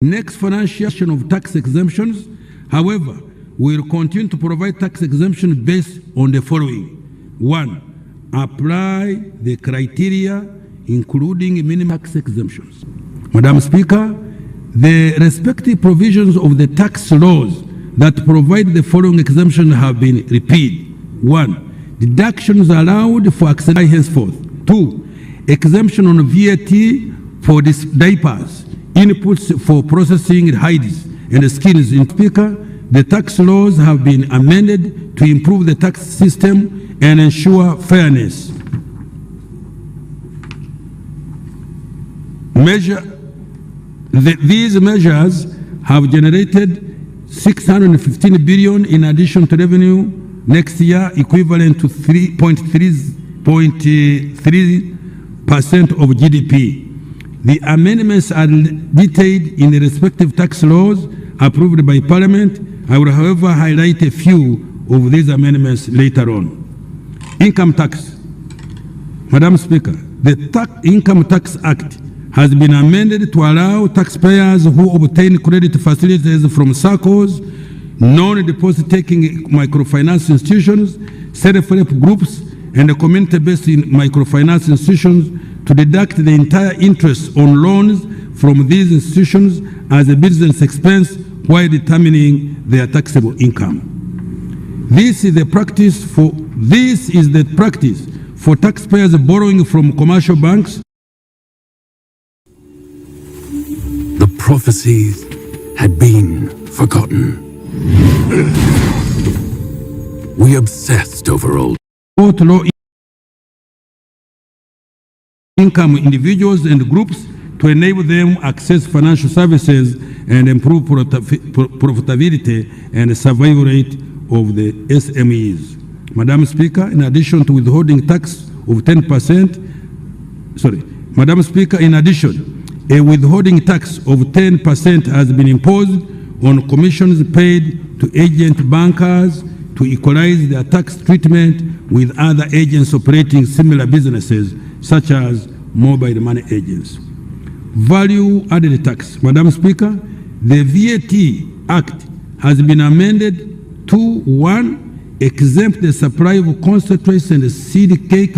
Next financial of tax exemptions. However, we will continue to provide tax exemption based on the following. 1. Apply the criteria including minimum tax exemptions. Madam Speaker, the respective provisions of the tax laws that provide the following exemptions have been repealed. 1. Deductions allowed for accident henceforth. 2. Exemption on VAT for diapers, inputs for processing hides and skins. In Speaker, the tax laws have been amended to improve the tax system and ensure fairness. These measures have generated $615 billion in addition to revenue next year, equivalent to 3.3% of GDP. The amendments are detailed in the respective tax laws approved by Parliament. I will, however, highlight a few of these amendments later on. Income tax. Madam Speaker, the Income Tax Act has been amended to allow taxpayers who obtain credit facilities from SACCOs, non-deposit-taking microfinance institutions, self-help groups, and community-based microfinance institutions to deduct the entire interest on loans from these institutions as a business expense while determining their taxable income. This is the practice for taxpayers borrowing from commercial banks. The prophecies had been forgotten. We obsessed over old Low income individuals and groups to enable them access financial services and improve profitability and survival rate of the SMEs. Madam Speaker, in addition to withholding tax of 10%, Madam Speaker, in addition, a withholding tax of 10% has been imposed on commissions paid to agent bankers to equalize their tax treatment with other agents operating similar businesses, such as mobile money agents. Value added tax. Madam Speaker, the VAT Act has been amended to 1. Exempt the supply of concentrates and seed cake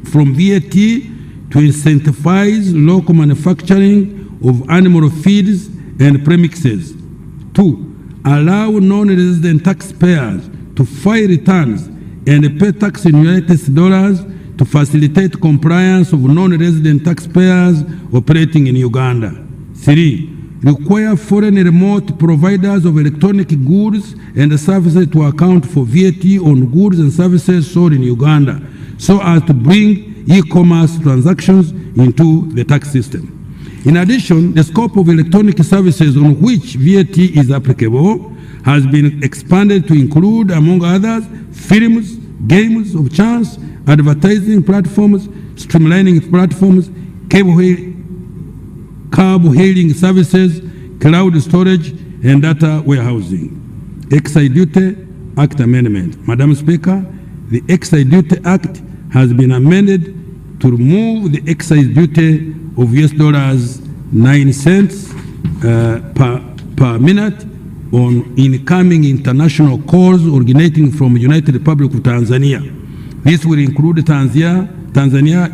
from VAT to incentivize local manufacturing of animal feeds and premixes. 2. Allow non-resident taxpayers to file returns and pay tax in United dollars to facilitate compliance of non-resident taxpayers operating in Uganda. 3. Require foreign remote providers of electronic goods and services to account for VAT on goods and services sold in Uganda, so as to bring e-commerce transactions into the tax system. In addition, the scope of electronic services on which VAT is applicable has been expanded to include, among others, films, games of chance, advertising platforms, streamlining platforms, cab hailing services, cloud storage, and data warehousing. Excise Duty Act Amendment. Madam Speaker, the Excise Duty Act has been amended to remove the excise duty of $9 per minute on incoming international calls originating from the United Republic of Tanzania. This will include Tanzania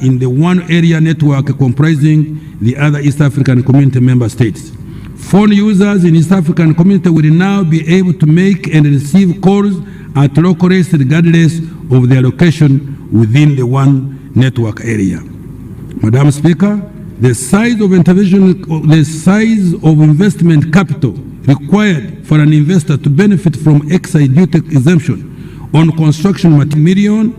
in the one area network comprising the other East African Community member states. Phone users in East African Community will now be able to make and receive calls at local rates regardless of their location within the one network area. Madam Speaker, the size of investment capital required for an investor to benefit from excise duty exemption on construction material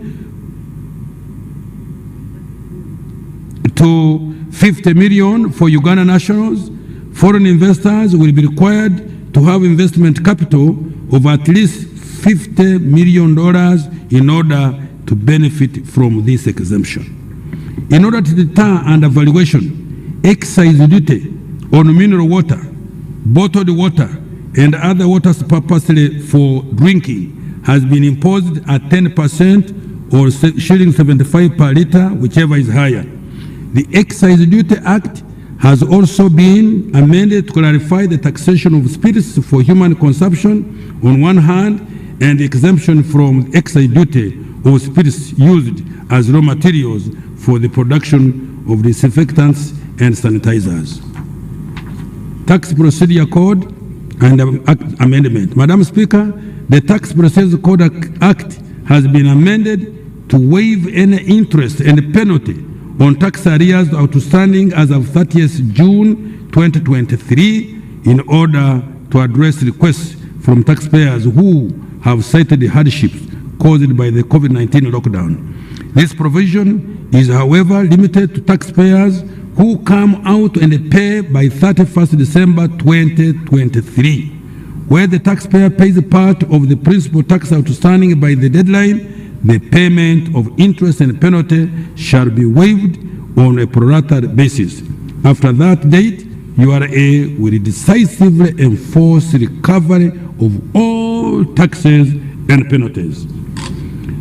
to $50 million for Uganda nationals. Foreign investors will be required to have investment capital of at least $50 million in order to benefit from this exemption. In order to deter undervaluation, excise duty on mineral water, bottled water, and other waters purposely for drinking has been imposed at 10% or shilling 75 per liter, whichever is higher. The Excise Duty Act has also been amended to clarify the taxation of spirits for human consumption on one hand and the exemption from excise duty of spirits used as raw materials for the production of disinfectants and sanitizers. Tax Procedure Code and Amendment. Madam Speaker, the Tax Procedure Code Act has been amended to waive any interest and penalty on tax arrears outstanding as of 30th June 2023 in order to address requests from taxpayers who have cited the hardships caused by the COVID-19 lockdown. This provision is, however, limited to taxpayers who come out and pay by 31st December 2023. Where the taxpayer pays part of the principal tax outstanding by the deadline, the payment of interest and penalty shall be waived on a pro rata basis. After that date, URA will decisively enforce recovery of all taxes and penalties.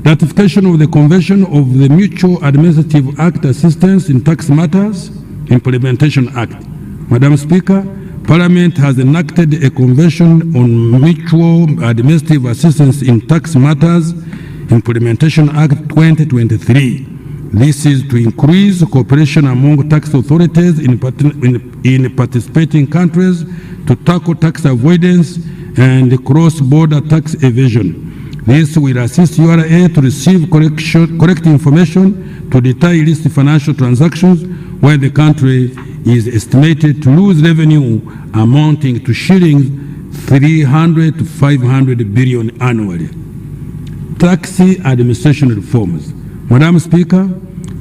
Ratification of the Convention of the Mutual Administrative Act Assistance in Tax Matters Implementation Act. Madam Speaker, Parliament has enacted a Convention on Mutual Administrative Assistance in Tax Matters Implementation Act 2023. This is to increase cooperation among tax authorities in participating countries to tackle tax avoidance and cross-border tax evasion. This will assist URA to receive correct information to deter illicit financial transactions where the country is estimated to lose revenue amounting to shillings 300 to 500 billion annually. Tax administration reforms. Madam Speaker,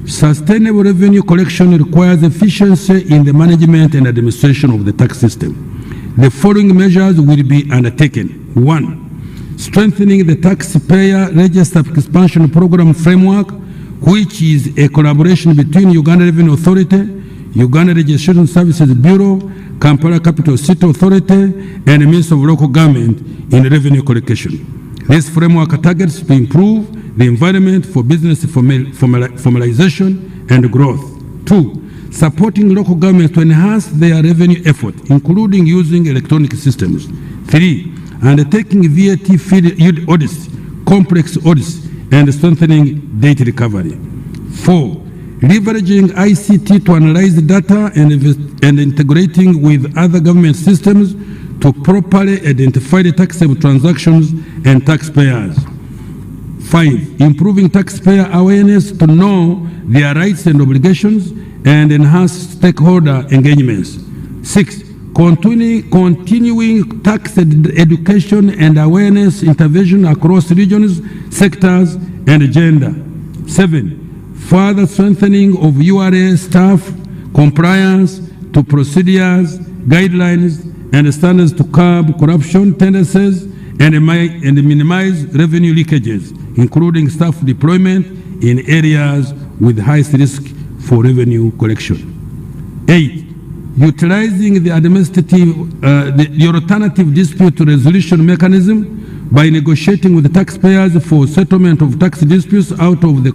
sustainable revenue collection requires efficiency in the management and administration of the tax system. The following measures will be undertaken. 1. Strengthening the taxpayer register expansion program framework, which is a collaboration between Uganda Revenue Authority, Uganda Registration Services Bureau, Kampala Capital City Authority, and the Ministry of Local Government in revenue collection. This framework targets to improve the environment for business formalization and growth. 2. Supporting local governments to enhance their revenue effort, including using electronic systems. 3. Undertaking VAT field audits, complex audits, and strengthening data recovery. 4. Leveraging ICT to analyze the data and integrating with other government systems to properly identify the taxable transactions and taxpayers. 5. Improving taxpayer awareness to know their rights and obligations and enhance stakeholder engagements. 6. Continuing tax education and awareness intervention across regions, sectors, and gender. 7. Further strengthening of URA staff compliance to procedures, guidelines, and standards to curb corruption tendencies and minimize revenue leakages, including staff deployment in areas with highest risk for revenue collection. 8. Utilizing the alternative dispute resolution mechanism by negotiating with the taxpayers for settlement of tax disputes out of the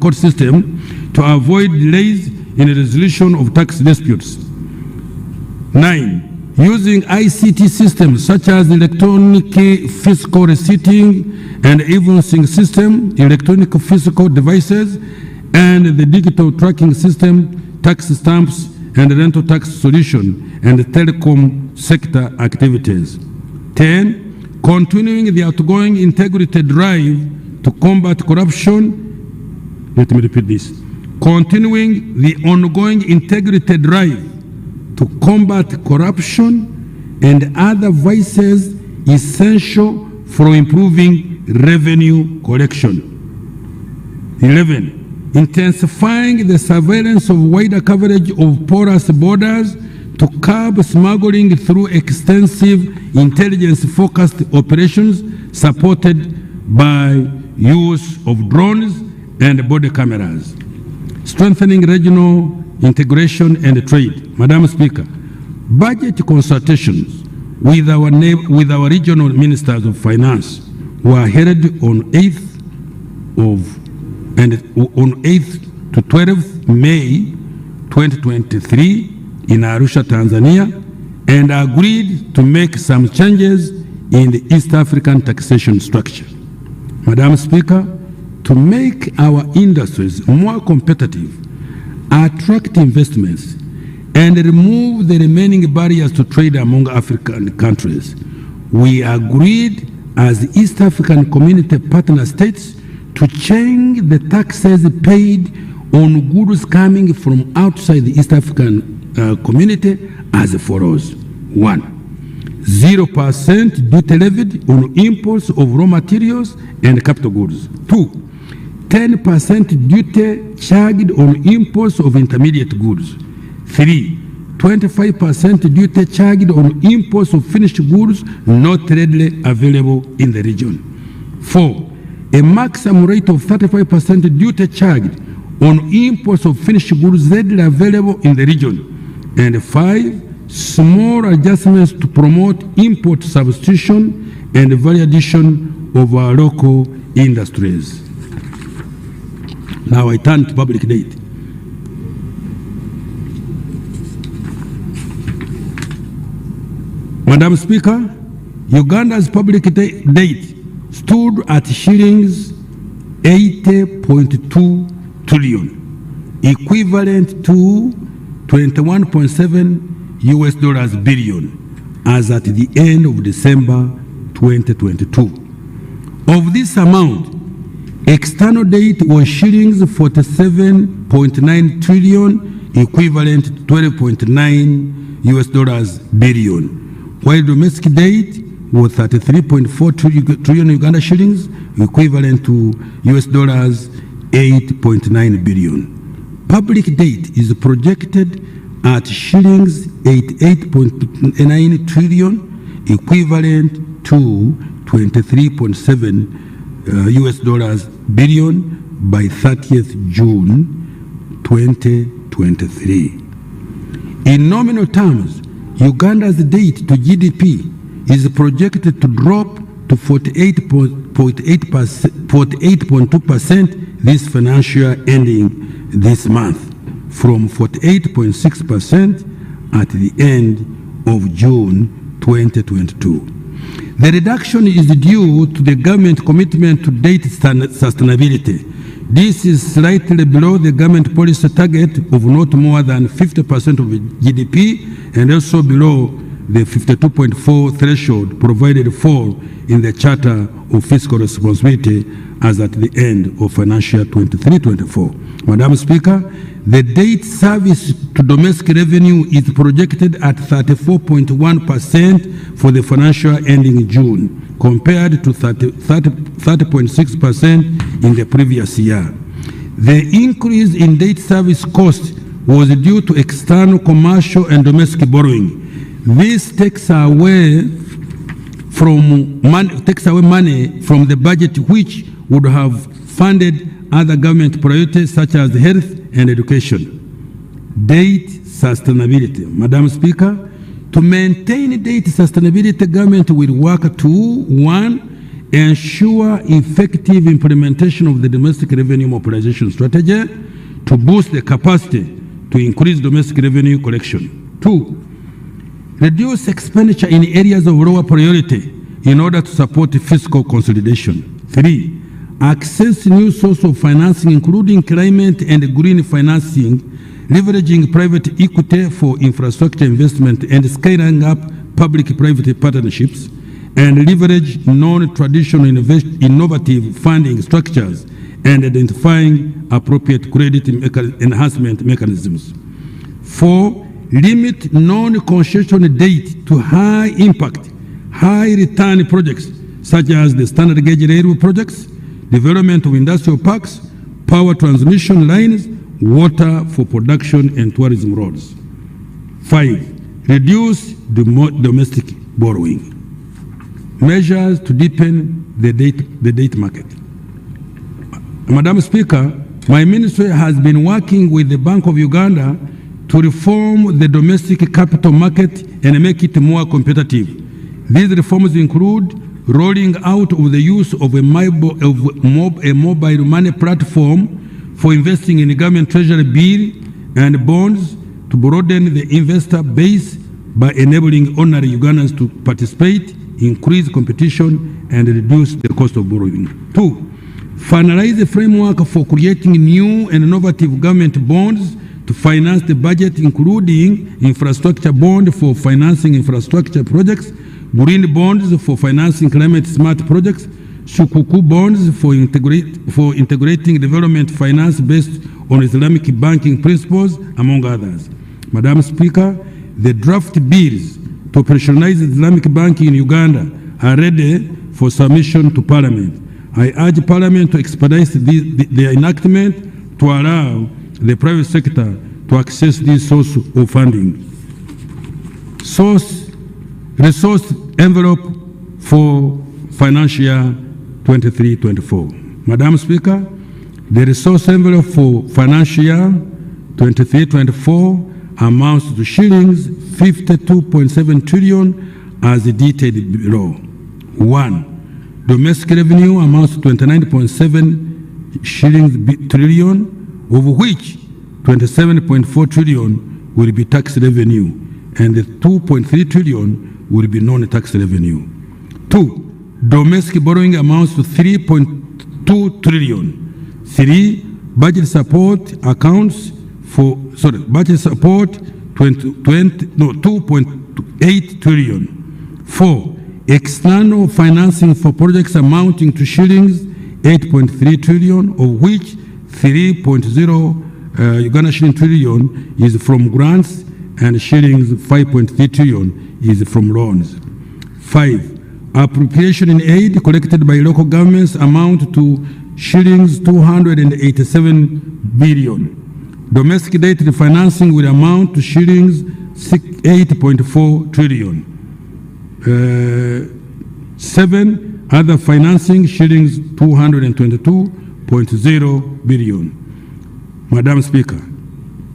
court system to avoid delays in the resolution of tax disputes. 9. Using ICT systems such as electronic fiscal receipting and evidencing system, electronic fiscal devices, and the digital tracking system, tax stamps, and rental tax solution, and telecom sector activities. 10. Continuing the outgoing integrity drive to combat corruption. Let me repeat this. Continuing the ongoing integrity drive to combat corruption and other vices essential for improving revenue collection. 11. Intensifying the surveillance of wider coverage of porous borders to curb smuggling through extensive intelligence-focused operations supported by use of drones and body cameras. Strengthening regional integration and trade. Madam Speaker, budget consultations with our regional ministers of finance were held on 8th to 12th May 2023 in Arusha, Tanzania, and agreed to make some changes in the East African taxation structure. Madam Speaker, to make our industries more competitive, attract investments, and remove the remaining barriers to trade among African countries, we agreed as East African Community Partner States to change the taxes paid on goods coming from outside the East African community as follows. 1. 0% duty levied on imports of raw materials and capital goods. 2. 10% duty charged on imports of intermediate goods. 3. 25% duty charged on imports of finished goods not readily available in the region. 4. A maximum rate of 35% duty charged on imports of finished goods readily available in the region. And 5. Small adjustments to promote import substitution and value addition of our local industries. Now I turn to public debt. Madam Speaker, Uganda's public debt stood at shillings 80.2 trillion, equivalent to 21.7 US dollars billion as at the end of December 2022. Of this amount, external debt was shillings 47.9 trillion, equivalent to 12.9 US dollars billion, while domestic debt was 33.4 trillion Uganda shillings, equivalent to US dollars 8.9 billion. Public debt is projected at shillings 88.9 trillion, equivalent to 23.7 US dollars billion by 30th June 2023. In nominal terms, Uganda's debt to GDP is projected to drop to 48.2% this financial year ending this month, from 48.6% at the end of June 2022. The reduction is due to the government commitment to debt sustainability. This is slightly below the government policy target of not more than 50% of GDP, and also below the 52.4 threshold provided for in the Charter of Fiscal Responsibility as at the end of financial year 23-24. Madam Speaker, the debt service to domestic revenue is projected at 34.1% for the financial year ending June, compared to 30.6% in the previous year. The increase in debt service cost was due to external commercial and domestic borrowing. This takes away money from the budget, which would have funded other government priorities such as health and education. Debt sustainability. Madam Speaker, to maintain debt sustainability, government will work to 1. Ensure effective implementation of the domestic revenue mobilization strategy to boost the capacity to increase domestic revenue collection. 2. Reduce expenditure in areas of lower priority in order to support fiscal consolidation. 3. Access new sources of financing, including climate and green financing, leveraging private equity for infrastructure investment and scaling up public-private partnerships, and leverage non-traditional innovative funding structures and identifying appropriate credit enhancement mechanisms. 4. Limit non-concession debt to high-impact, high-return projects such as the standard gauge railway projects, development of industrial parks, power transmission lines, water for production and tourism roads. 5. Reduce domestic borrowing. Measures to deepen the debt market. Madam Speaker, my ministry has been working with the Bank of Uganda to reform the domestic capital market and make it more competitive. These reforms include rolling out of the use of a mobile money platform for investing in government treasury bill and bonds, to broaden the investor base by enabling ordinary Ugandans to participate, increase competition, and reduce the cost of borrowing. 2, finalize the framework for creating new and innovative government bonds to finance the budget, including infrastructure bond for financing infrastructure projects, green bonds for financing climate-smart projects, Sukuku bonds for integrating development finance based on Islamic banking principles, among others. Madam Speaker, the draft bills to operationalize Islamic banking in Uganda are ready for submission to Parliament. I urge Parliament to expedite their enactment to allow the private sector to access this source of funding. Resource envelope for financial year 23-24. Madam Speaker, the resource envelope for financial year 23-24 amounts to shillings 52.7 trillion as detailed below. 1. Domestic revenue amounts to 29.7 trillion, of which 27.4 trillion will be tax revenue, and the 2.3 trillion will be non-tax revenue. 2. Domestic borrowing amounts to 3.2 trillion. 3. Budget support accounts for, budget support 2.8 trillion. 4. External financing for projects amounting to shillings 8.3 trillion, of which 3.0 Uganda shilling trillion is from grants and shillings 5.3 trillion is from loans. 5. Appropriation in aid collected by local governments amount to shillings 287 billion. Domestic debt refinancing will amount to shillings 8.4 trillion. 7. Other financing shillings 222.0 billion. Madam Speaker,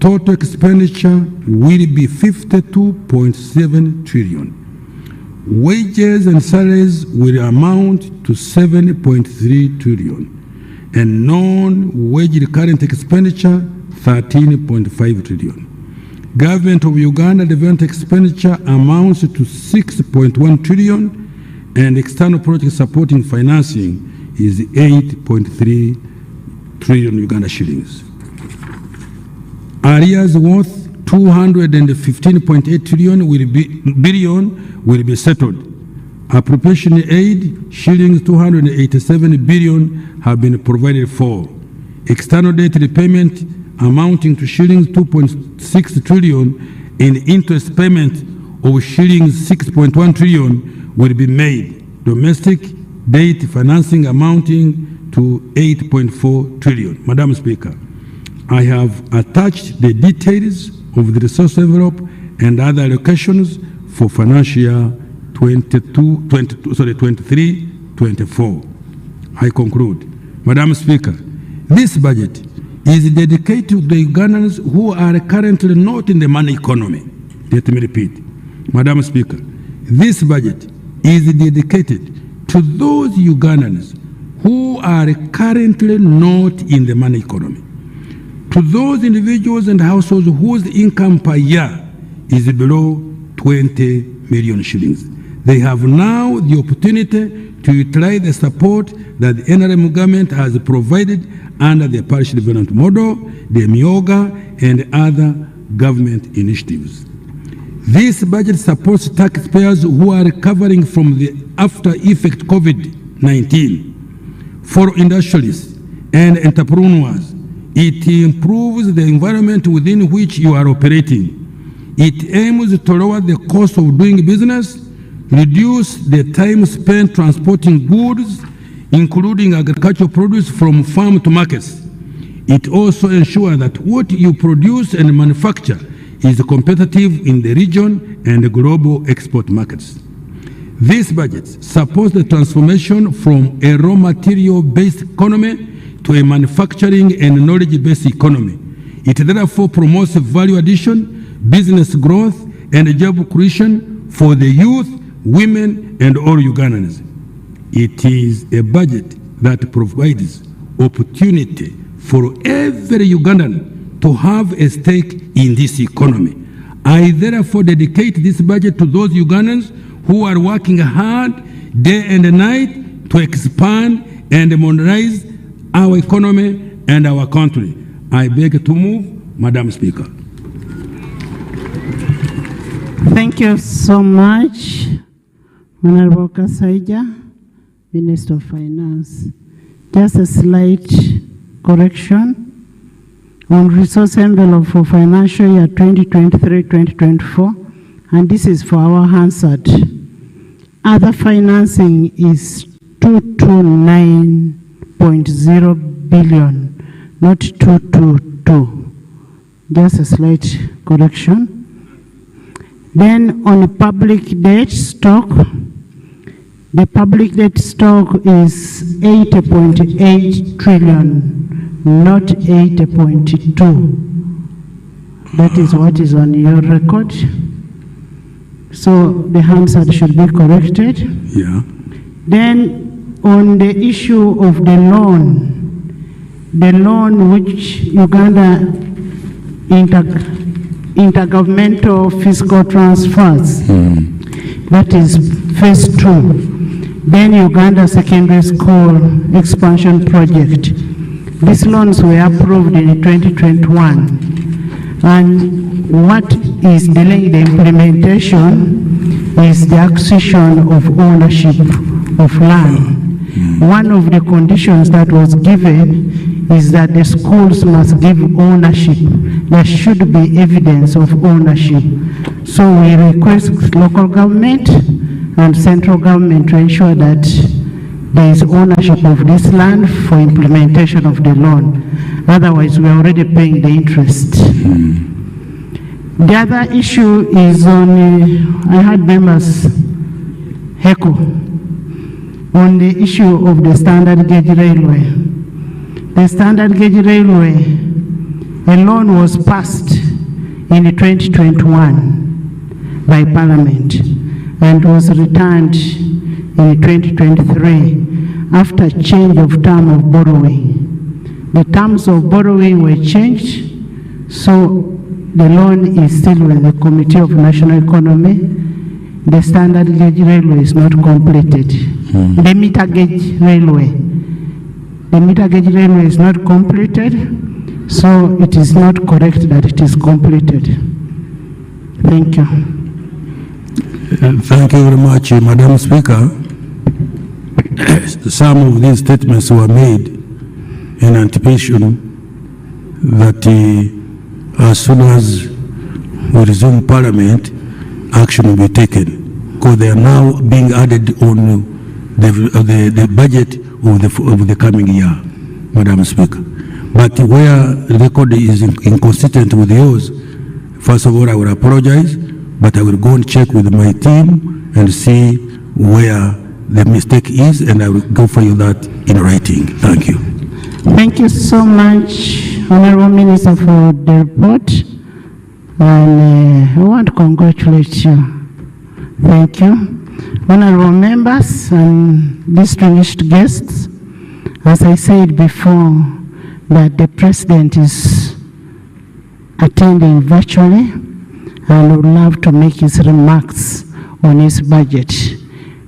total expenditure will be 52.7 trillion. Wages and salaries will amount to 7.3 trillion, and non-wage recurrent expenditure 13.5 trillion. Government of Uganda development expenditure amounts to 6.1 trillion, and external project supporting financing is 8.3 trillion Uganda shillings. Areas worth 215.8 trillion billion will be settled. Appropriation aid shillings 287 billion have been provided for. External debt repayment amounting to shillings 2.6 trillion and interest payment of shillings 6.1 trillion will be made. Domestic debt financing amounting to 8.4 trillion. Madam Speaker, I have attached the details of the resource envelope and other allocations for financial year 23-24. I conclude. Madam Speaker, this budget is dedicated to the Ugandans who are currently not in the money economy. Let me repeat. Madam Speaker, this budget is dedicated to those Ugandans who are currently not in the money economy. To those individuals and households whose income per year is below 20 million shillings. They have now the opportunity to utilize the support that the NRM government has provided under the parish development model, the MIOGA, and other government initiatives. This budget supports taxpayers who are recovering from the after effect COVID-19. For industrialists and entrepreneurs, it improves the environment within which you are operating. It aims to lower the cost of doing business, reduce the time spent transporting goods, including agricultural produce from farm to markets. It also ensures that what you produce and manufacture is competitive in the region and the global export markets. This budget supports the transformation from a raw material-based economy to a manufacturing and knowledge-based economy. It therefore promotes value addition, business growth, and job creation for the youth, women, and all Ugandans. It is a budget that provides opportunity for every Ugandan to have a stake in this economy. I therefore dedicate this budget to those Ugandans who are working hard day and night to expand and modernize our economy and our country. I beg to move, Madam Speaker. Thank you so much, Honorable Kasaija, Minister of Finance. Just a slight correction on resource envelope for financial year 2023-2024, and this is for our Hansard. Other financing is 229.0 billion, not 222. Just a slight correction. Then on public debt stock, the public debt stock is 80.8 trillion, not 80.2. That is what is on your record. So the Hansard should be corrected. Yeah. Then on the issue of the loan which Uganda intergovernmental fiscal transfers, that is phase 2. Then Uganda Secondary School Expansion Project. These loans were approved in 2021. And what is delaying the implementation is the acquisition of ownership of land. One of the conditions that was given is that the schools must give ownership. There should be evidence of ownership. So we request local government and central government to ensure that there is ownership of this land for implementation of the loan. Otherwise, we are already paying the interest. The other issue is on, I had members heckle on the issue of the standard gauge railway. The standard gauge railway, a loan was passed in 2021 by Parliament and was returned in 2023 after change of term of borrowing. The terms of borrowing were changed, so the loan is still with the Committee of National Economy. The standard gauge railway is not completed. The meter gauge railway. The meter gauge railway is not completed, so it is not correct that it is completed. Thank you. Thank you very much, Madam Speaker. Some of these statements were made in anticipation that as soon as we resume Parliament, action will be taken, because they are now being added on the budget of the coming year, Madam Speaker. But where the record is inconsistent with yours, first of all, I will apologize, but I will go and check with my team and see where the mistake is, and I will go for you that in writing. Thank you. Thank you so much, Honorable Minister, for the report. And I want to congratulate you. Thank you. Honorable members and distinguished guests, as I said before, that the President is attending virtually and would love to make his remarks on his budget.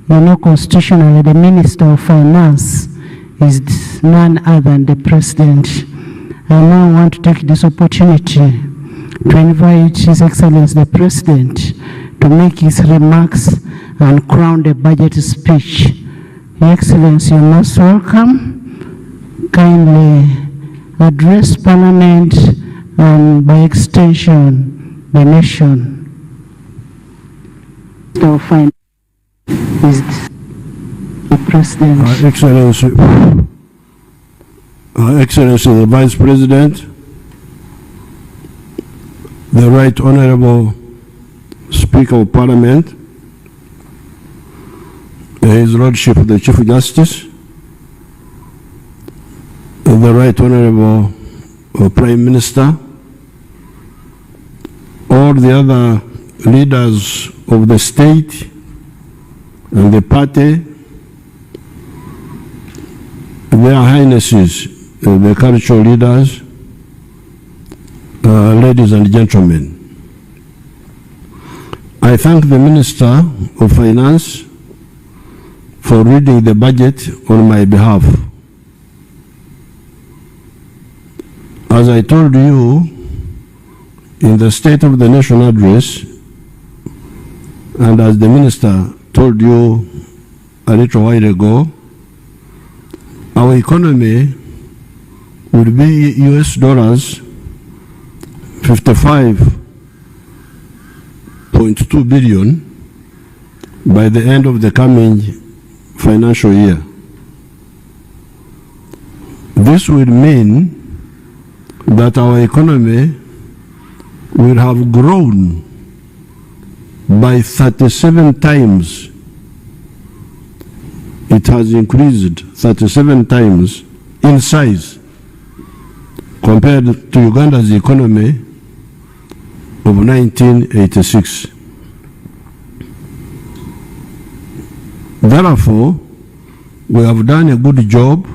You know, constitutionally, the Minister of Finance is none other than the President. I now want to take this opportunity to invite His Excellency the President to make his remarks and crown the budget speech. Your Excellency, you're most welcome. Kindly address Parliament and by extension the nation. So fine is the President. Excellency the Vice President, the Right Honorable Speaker of Parliament, His Lordship the Chief Justice, the Right Honorable Prime Minister, all the other leaders of the state and the party, their highnesses, the cultural leaders, ladies and gentlemen, I thank the Minister of Finance for reading the budget on my behalf. As I told you in the State of the Nation address, and as the Minister told you a little while ago, our economy would be US dollars 55.2 billion by the end of the coming financial year. This will mean that our economy will have grown by 37 times. It has increased 37 times in size compared to Uganda's economy of 1986. Therefore, we have done a good job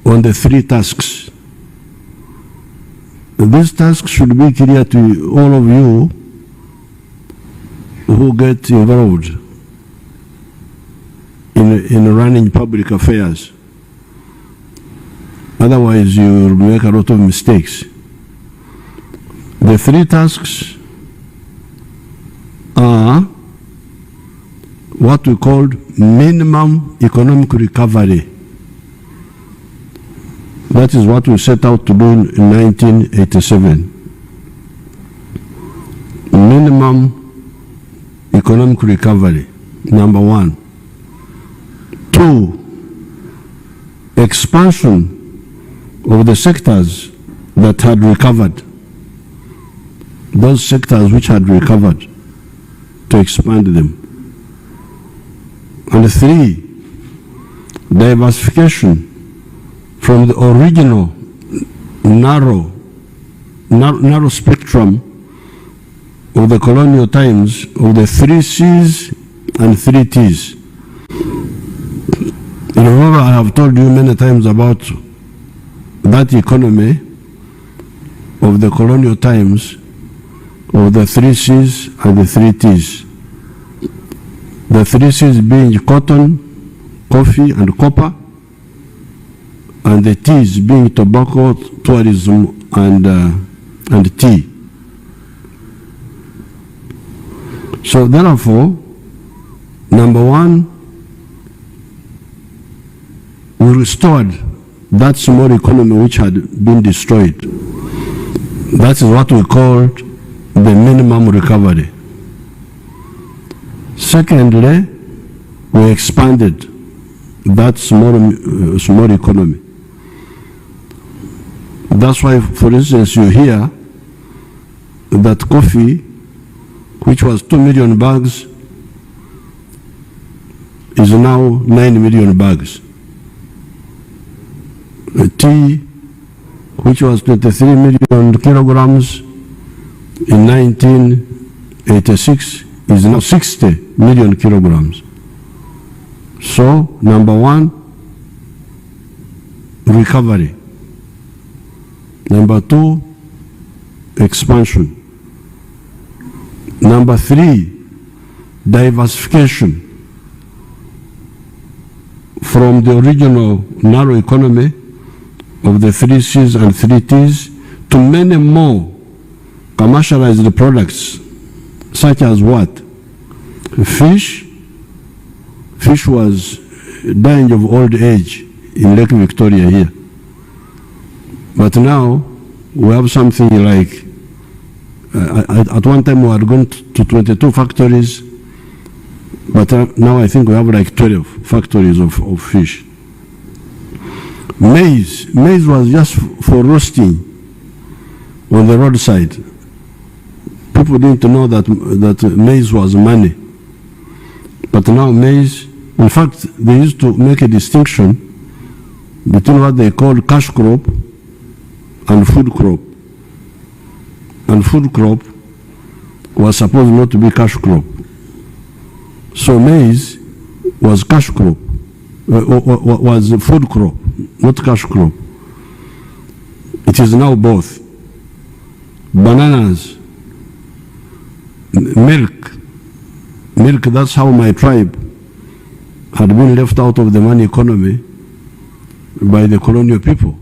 on the three tasks. These tasks should be clear to all of you who get involved in running public affairs. Otherwise, you will make a lot of mistakes. The three tasks are what we called minimum economic recovery. That is what we set out to do in 1987. Minimum economic recovery, number one. Two, expansion of the sectors that had recovered. Those sectors which had recovered, to expand them. And three, diversification from the original narrow spectrum of the colonial times of the 3 C's and 3 T's. You remember, I have told you many times about that economy of the colonial times of the 3 C's and the 3 T's. The 3 C's being cotton, coffee, and copper, and the T's being tobacco, tourism, and tea. So therefore, number one, we restored that small economy which had been destroyed. That is what we called the minimum recovery. Secondly, we expanded that small economy. That's why, for instance, you hear that coffee, which was 2 million bags, is now 9 million bags. Tea, which was 23 million kilograms in 1986, is now 60 million kilograms. So, number one, recovery. Number two, expansion. Number three, diversification from the original narrow economy of the 3 C's and 3 T's to many more commercialized products, such as what? Fish. Fish was dying of old age in Lake Victoria here. But now we have something like, at one time we had gone to 22 factories, but now I think we have like 12 factories of fish. Maize was just for roasting on the roadside. People didn't know that maize was money. But now maize, in fact, they used to make a distinction between what they call cash crop and food crop. And food crop was supposed not to be cash crop. So maize was cash crop, was food crop, not cash crop. It is now both. bananas, milk. Milk, that's how my tribe had been left out of the money economy by the colonial people.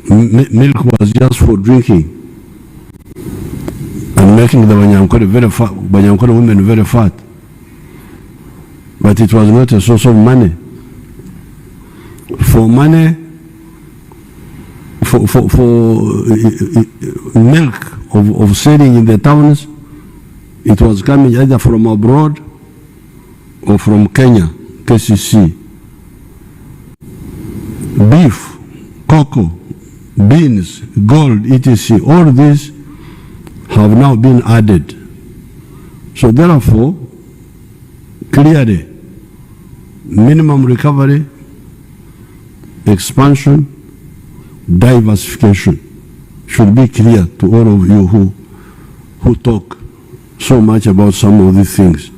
Milk was just for drinking and making the Banyankole very fat, Banyankole women very fat. But it was not a source of money. For money, for milk of selling in the towns, it was coming either from abroad or from Kenya, KCC. Beef, cocoa, beans, gold, etc. All these have now been added. So therefore, clearly, minimum recovery, expansion, diversification should be clear to all of you who talk so much about some of these things.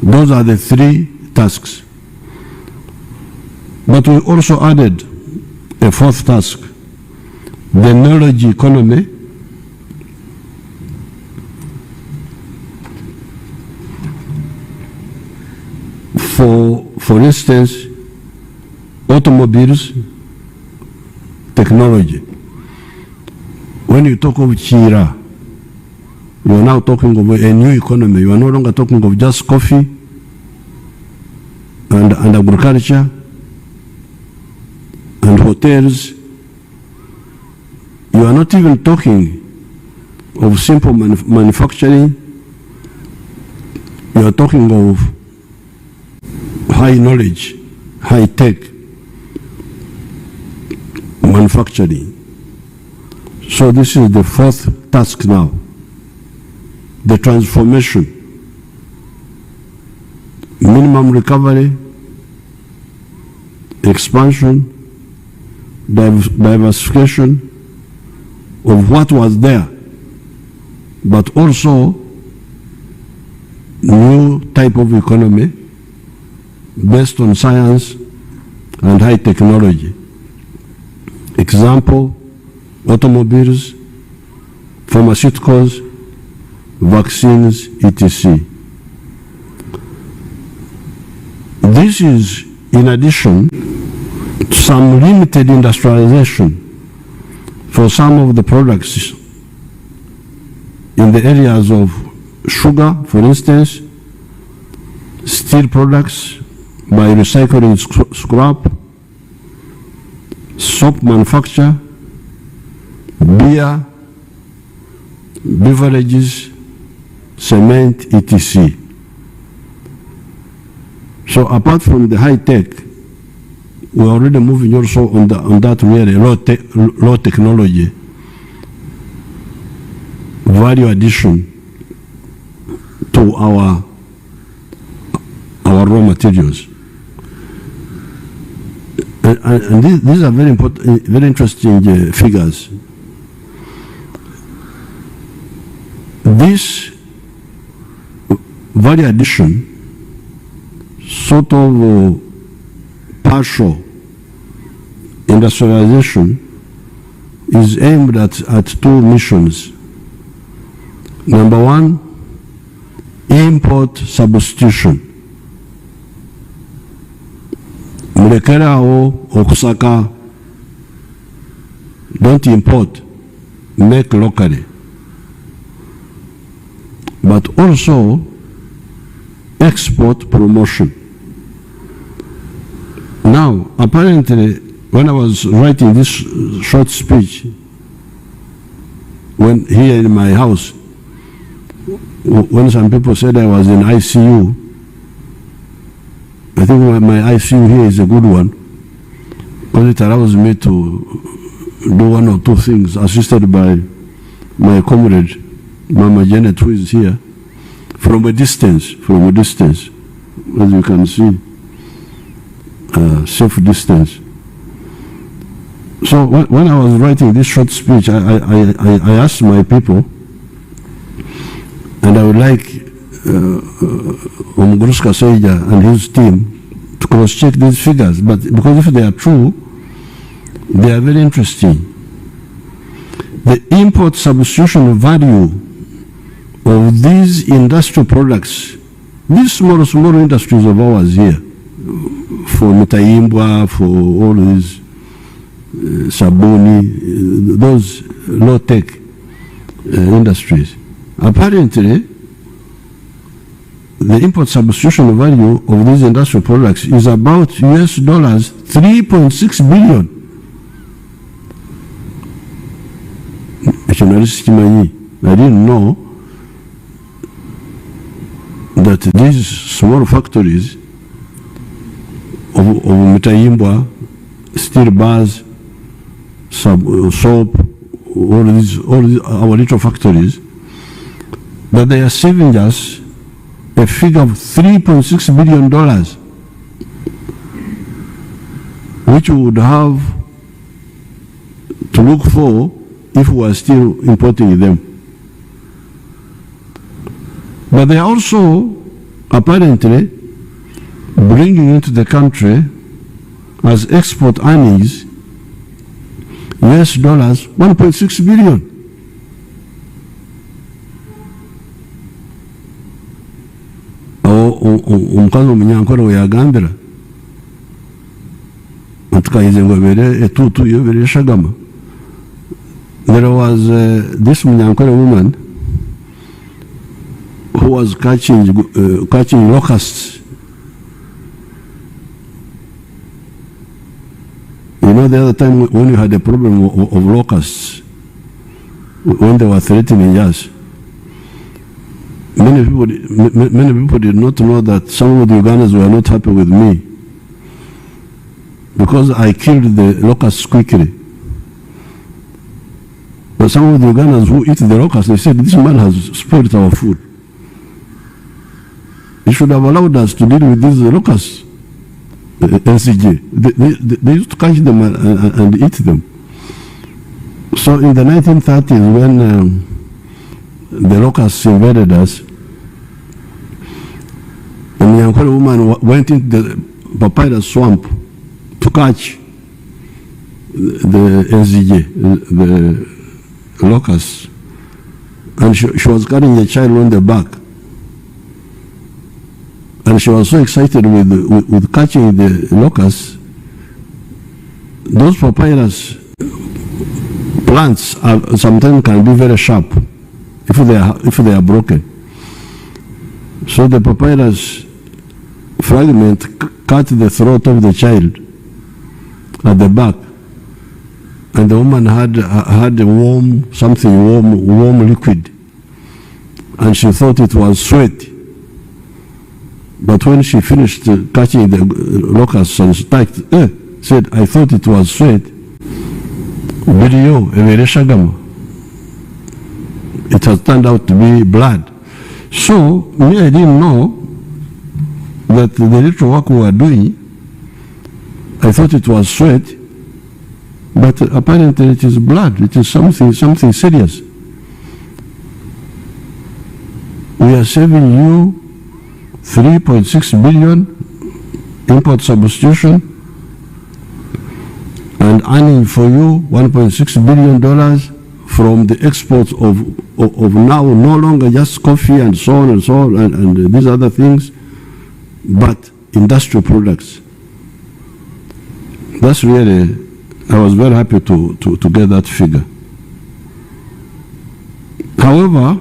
Those are the three tasks. But we also added a fourth task, the knowledge economy. For instance, automobiles, technology. When you talk of Chira, you are now talking of a new economy. You are no longer talking of just coffee and agriculture and hotels. You are not even talking of simple manufacturing. You are talking of high knowledge, high tech manufacturing. So this is the fourth task now, the transformation, minimum recovery, expansion, diversification of what was there, but also new type of economy based on science and high technology. Example, automobiles, pharmaceuticals, vaccines, etc. This is in addition to some limited industrialization for some of the products in the areas of sugar, for instance, steel products by recycling scrap, soap manufacture, beer, beverages, cement, etc. So apart from the high tech, we're already moving also on that really low technology, value addition to our raw materials. And these are very important, very interesting figures. This value addition, sort of partial industrialization, is aimed at two missions. Number one, import substitution. Mulekerawo okusaka, don't import, make locally. But also export promotion. Now, apparently, when I was writing this short speech, when here in my house, when some people said I was in ICU, I think my ICU here is a good one, because it allows me to do one or two things, assisted by my comrade, Mama Janet, who is here, from a distance, as you can see, safe distance. So when I was writing this short speech, I asked my people, and I would like Omguruska Seija and his team to cross-check these figures, but because if they are true, they are very interesting. the import substitution value of these industrial products, these small industries of ours here, for Mutaimbwa, for all these Sabuni, those low-tech industries. Apparently, the import substitution value of these industrial products is about US dollars 3.6 billion. I didn't know that these small factories of Mutaimbwa, steel bars, soap, all these our little factories, that they are saving us a figure of $3.6 billion, which we would have to look for if we are still importing them. But they are also apparently bringing into the country as export earnings US dollars 1.6 billion. Omukazi omunyankore weyagambira ntukayize ngo ebere etutu yobere shagama. There was this Munyankore woman who was catching locusts. You know, the other time when you had a problem of locusts, when they were threatening us, many people did not know that some of the Ugandans were not happy with me because I killed the locusts quickly. But some of the Ugandans who eat the locusts, they said, this man has spoiled our food. He should have allowed us to deal with these locusts. NCJ. They used to catch them and eat them. So in the 1930s, when the locusts invaded us, a Nyankole woman went into the papyrus swamp to catch the NCJ, the locusts, and she was carrying a child on the back, and she was so excited with catching the locusts. Those papyrus plants sometimes can be very sharp if they are broken. So the papyrus fragment cut the throat of the child at the back. And the woman had a warm liquid, and she thought it was sweat. But when she finished catching the locusts and said, I thought it was sweat. It has turned out to be blood. So me, I didn't know that the little work we were doing, I thought it was sweat. But apparently it is blood. It is something serious. We are saving you 3.6 billion import substitution and earning for you $1.6 billion from the exports of now no longer just coffee and so on and these other things, but industrial products. That's really, I was very happy to get that figure. However,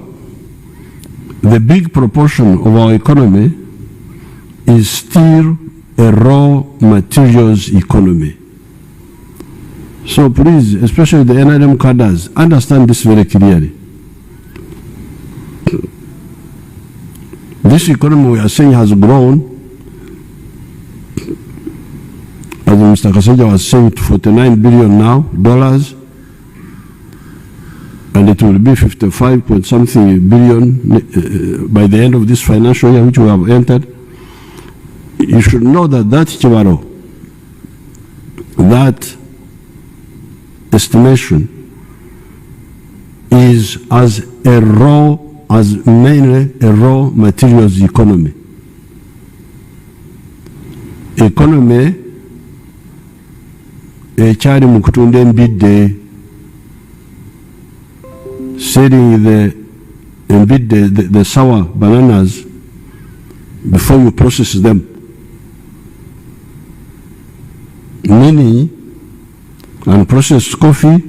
the big proportion of our economy is still a raw materials economy. So please, especially the NRM cadres, understand this very clearly. This economy we are saying has grown, as Mr. Kasaija was saying, to $49 billion now, and it will be 55 point something billion by the end of this financial year which we have entered. You should know that Chibaro, that estimation is as mainly a raw materials economy. Economy ekyali mu kutunda embidde, selling the sour bananas before you process them. Many unprocessed coffee,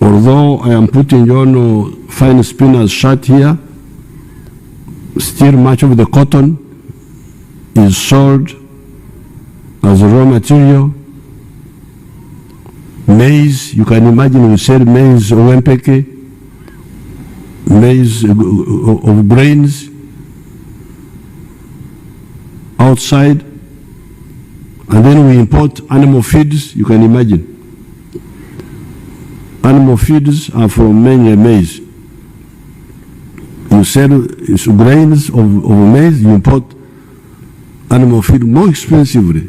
although I am putting on fine spinner's shirt here, still much of the cotton is sold as a raw material. Maize, you can imagine we sell maize, owempeke, maize of grains outside, and then we import animal feeds. You can imagine. Animal feeds are from mainly maize. You sell grains of maize, you import animal feed more expensively.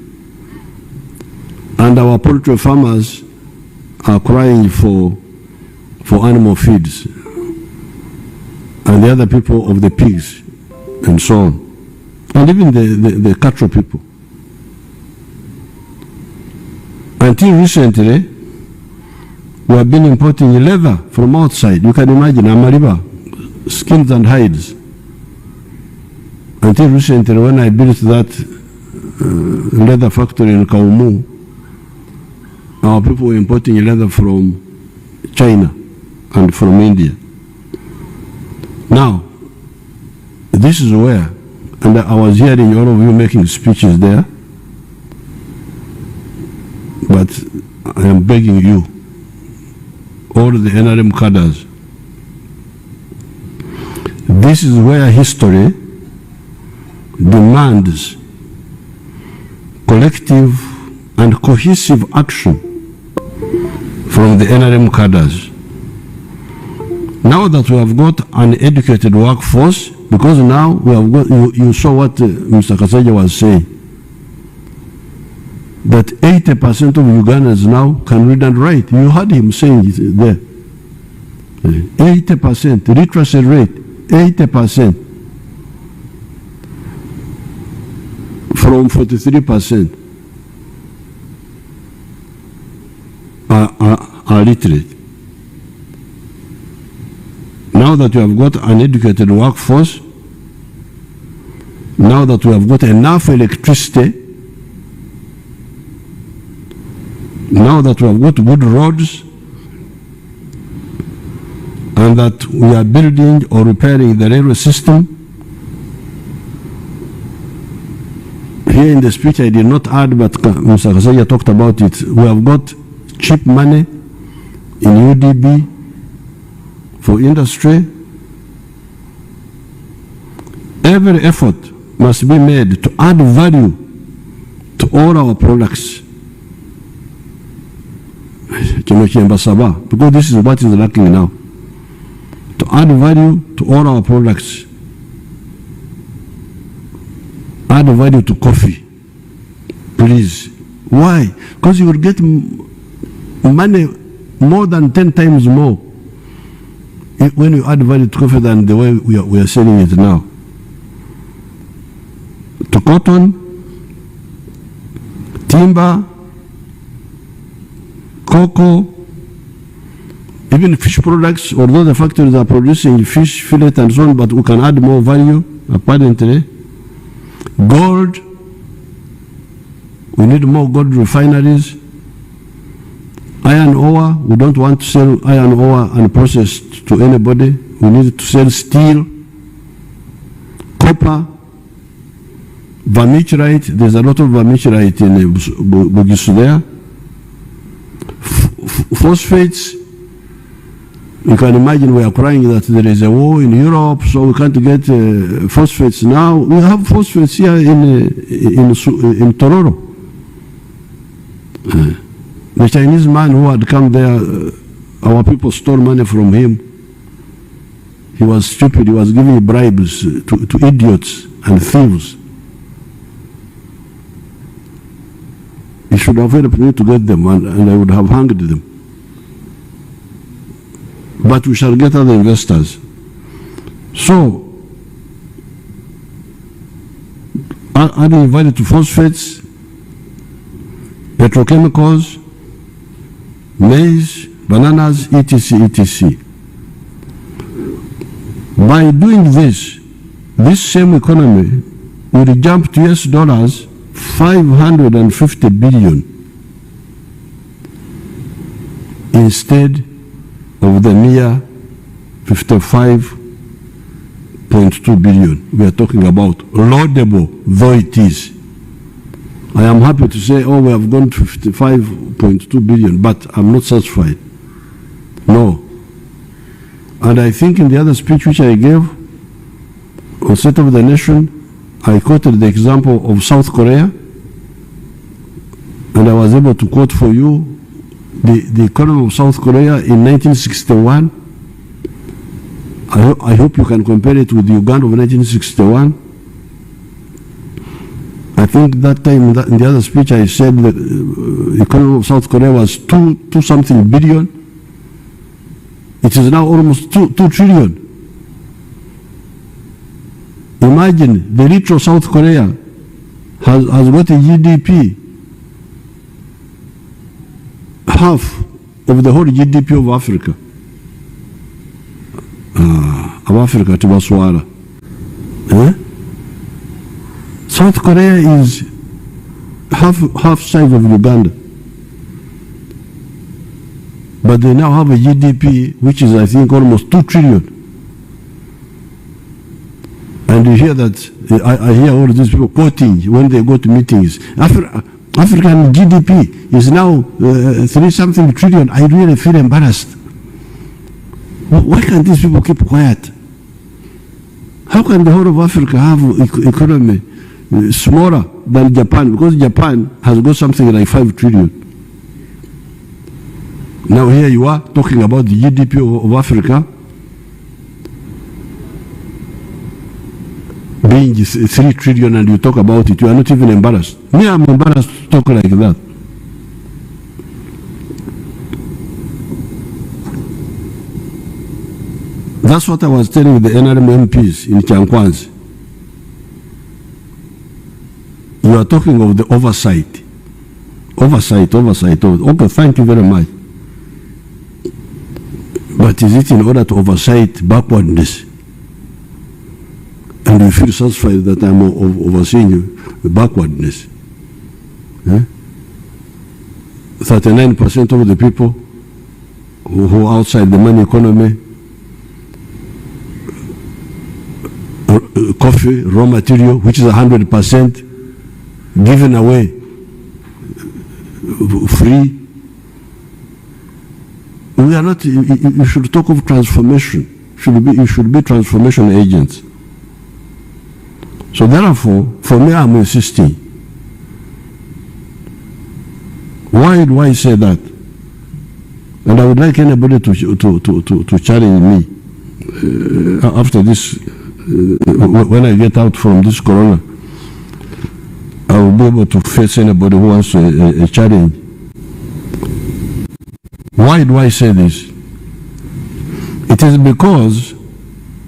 And our poultry farmers are crying for animal feeds. And the other people of the pigs and so on. And even the cattle people. Until recently, we have been importing leather from outside. You can imagine, Amariba, skins and hides. Until recently, when I built that leather factory in Kaumu, our people were importing leather from China and from India. Now, this is where, and I was hearing all of you making speeches there, but I am begging you, all the NRM cadres, this is where history demands collective and cohesive action from the NRM cadres. Now that we have got an educated workforce, because now we have got, you saw what Mr. Kasaija was saying, that 80% of Ugandans now can read and write. You heard him saying it there. 80% literacy rate, 80% from 43% are literate. Now that you have got an educated workforce, now that we have got enough electricity, now that we have got good roads, and that we are building or repairing the railway system. Here in the speech I did not add, but Mr. Kasaija talked about it. We have got cheap money in UDB for industry. Every effort must be made to add value to all our products. Because this is what is lacking now. To add value to all our products. Add value to coffee, please. Why? Because you will get money more than 10 times more when you add value to coffee than the way we are selling it now. To cotton, timber, cocoa, even fish products, although the factories are producing fish, fillet and so on, but we can add more value, apparently. Gold, we need more gold refineries. Iron ore, we don't want to sell iron ore unprocessed to anybody. We need to sell steel, copper, vermiculite. There's a lot of vermiculite in Bugisu there. Phosphates, you can imagine we are crying that there is a war in Europe, so we can't get phosphates now. We have phosphates here in Tororo. The Chinese man who had come there, our people stole money from him. He was stupid. He was giving bribes to idiots and thieves. He should have helped me to get them, and I would have hanged them. But we shall get other investors. So, adding value to phosphates, petrochemicals, maize, bananas, etc., etc. By doing this, this same economy will jump to US dollars 550 billion instead of the mere 55.2 billion we are talking about, laudable though it is. I am happy to say, oh, we have gone to 55.2 billion, but I'm not satisfied. No. And I think in the other speech which I gave on State of the Nation, I quoted the example of South Korea, and I was able to quote for you the economy of South Korea in 1961. I hope you can compare it with Uganda of 1961. I think that time in the other speech I said that the economy of South Korea was two something billion. It is now almost 2 trillion. Imagine the rich of South Korea has got a GDP half of the whole GDP of Africa. Of Africa to Botswana. South Korea is half size of Uganda. But they now have a GDP which is, I think, almost 2 trillion. And you hear that, I hear all these people quoting when they go to meetings. African GDP is now 3-something trillion. I really feel embarrassed. Why can't these people keep quiet? How can the whole of Africa have economy smaller than Japan? Because Japan has got something like 5 trillion. Now here you are talking about the GDP of Africa being 3 trillion and you talk about it. You are not even embarrassed. Me, I'm embarrassed to talk like that. That's what I was telling the NRM MPs in Chankwanzi. You are talking of the oversight. Oversight. Okay, thank you very much. But is it in order to oversight backwardness? And you feel satisfied that I'm overseeing backwardness? 39% of the people who are outside the money economy, coffee, raw material, which is 100% given away free. We are not, you should talk of transformation. You should be transformation agents. So therefore, for me, I'm insisting. Why do I say that? And I would like anybody to challenge me after this, when I get out from this corona. I will be able to face anybody who wants a challenge. Why do I say this? It is because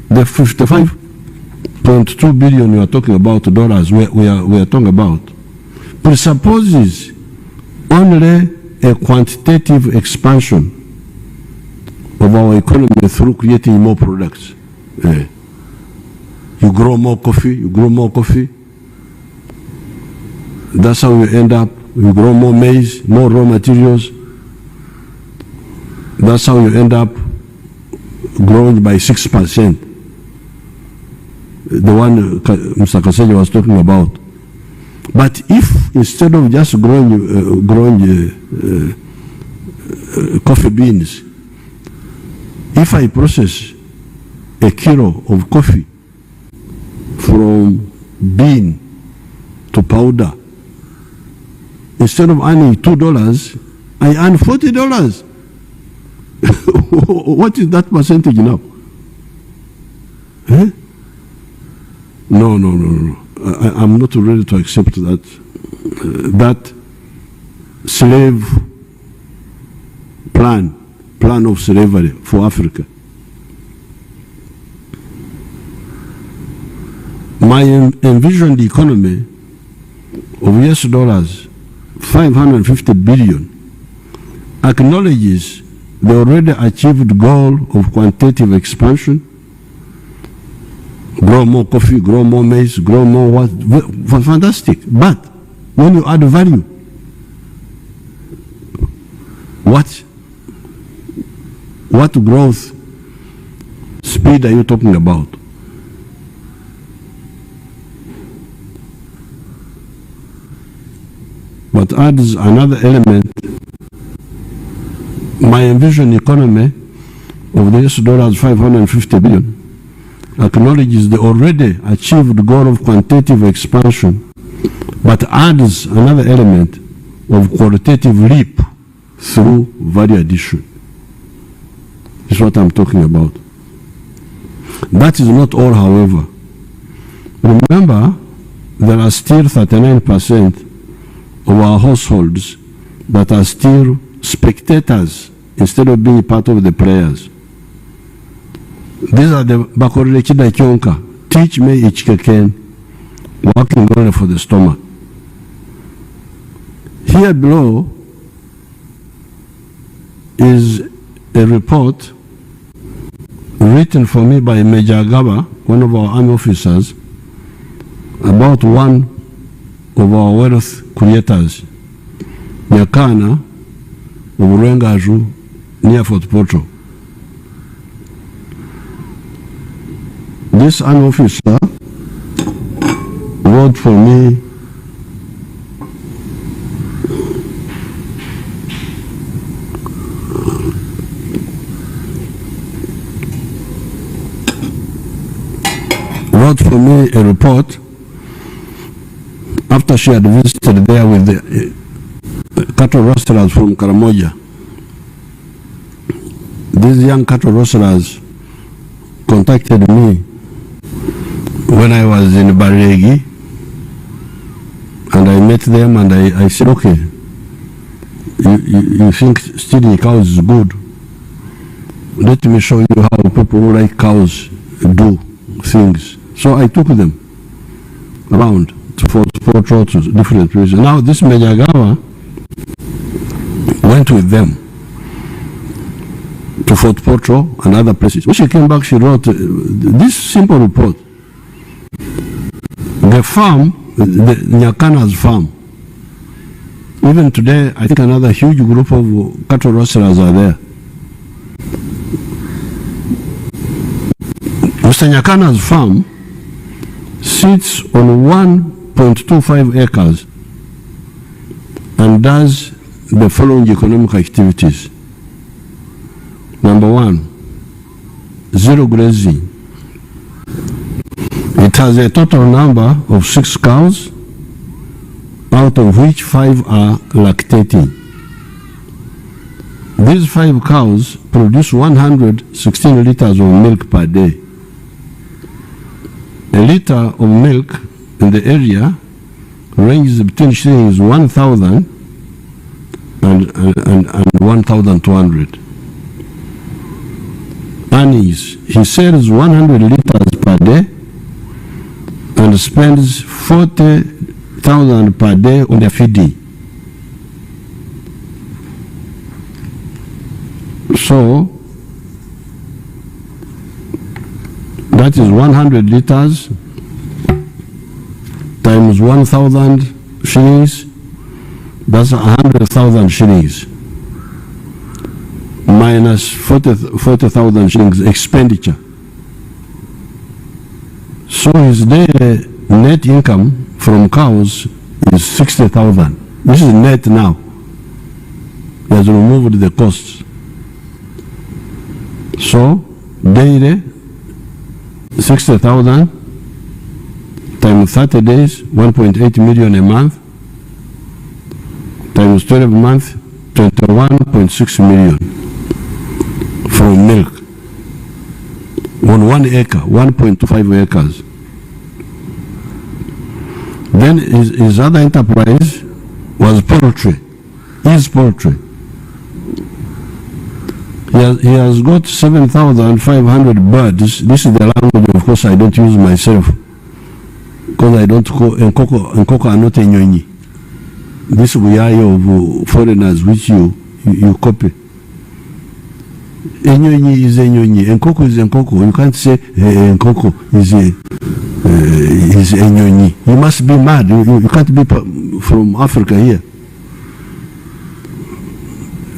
the 55.2 billion you are talking about dollars we are talking about presupposes only a quantitative expansion of our economy through creating more products. You grow more coffee, that's how you end up. You grow more maize, more raw materials. That's how you end up growing by 6%. The one Mr. Kaseja was talking about. But if instead of just growing coffee beans, if I process a kilo of coffee from bean to powder, instead of earning $2, I earn $40. What is that percentage now? No. I'm not ready to accept that. That slave plan of slavery for Africa. My envisioned economy of US dollars, 550 billion, acknowledges the already achieved goal of quantitative expansion. Grow more coffee, grow more maize, grow more what? Fantastic. But when you add value, what growth speed are you talking about? But adds another element. My envisioned economy of the US dollars 550 billion acknowledges the already achieved goal of quantitative expansion, but adds another element of qualitative leap through value addition. Is what I'm talking about. That is not all, however. Remember, there are still 39% of our households that are still spectators instead of being part of the players. These are the Bakorele Chida Kyonka, teach me Ichikeken, working only for the stomach. Here below is a report written for me by Major Gaba, one of our army officers, about one of our wealth creators, Nyakana of Rwengaju, near Fort Portal. This army officer wrote for me a report after she had visited there with the cattle rustlers from Karamoja. These young cattle rustlers contacted me when I was in Baregi, and I met them and I said, okay, you think stealing cows is good? Let me show you how people who like cows do things. So I took them around to Fort Portal, to different places. Now this Major Gawa went with them to Fort Portal and other places. When she came back, she wrote this simple report. The farm, the Nyakana's farm, even today, I think another huge group of cattle rustlers are there. Mr. Nyakana's farm sits on 1.25 acres and does the following economic activities. Number one, zero grazing. It has a total number of 6 cows, out of which 5 are lactating. These 5 cows produce 116 liters of milk per day. A liter of milk in the area ranges between shillings 1,000 and 1,200. Earnings, he sells 100 liters per day and spends 40,000 per day on the feeding. So that is 100 liters times 1,000 shillings, that's 100,000 shillings, minus 40,000 shillings expenditure. So his daily net income from cows is 60,000. This is net now. He has removed the costs. So daily 60,000 times 30 days, 1.8 million a month, times 12 months, 21.6 million from milk on 1 acre, 1.25 acres. Then his other enterprise was poultry, his poultry. He has got 7,500 birds. This is the language, of course, I don't use myself, because I don't Nkoko are not Enyonyi. This way of foreigners which you you copy. Enyonyi is enyonyi, enkoko is enkoko. You can't say enkoko is enyonyi. You must be mad. You can't be from Africa here.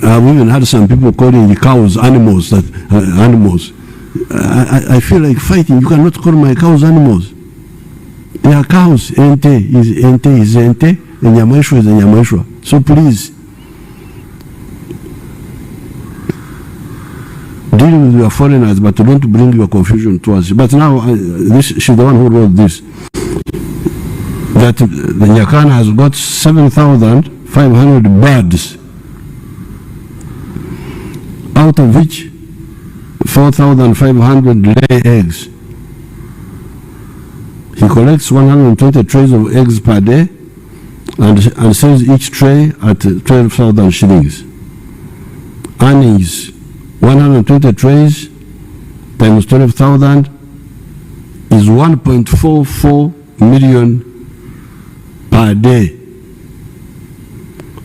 I've even had some people calling the cows animals. Animals. I feel like fighting. You cannot call my cows animals. They are cows. Ente is ente. Enyameshwa is enyameshwa. So please, deal with your foreigners, but don't bring your confusion to us. But now, she's the one who wrote this. That the Nyakana has got 7,500 birds, out of which 4,500 lay eggs. He collects 120 trays of eggs per day and sells each tray at 12,000 shillings. Earnings: 120 trays times 12,000 is 1.44 million per day.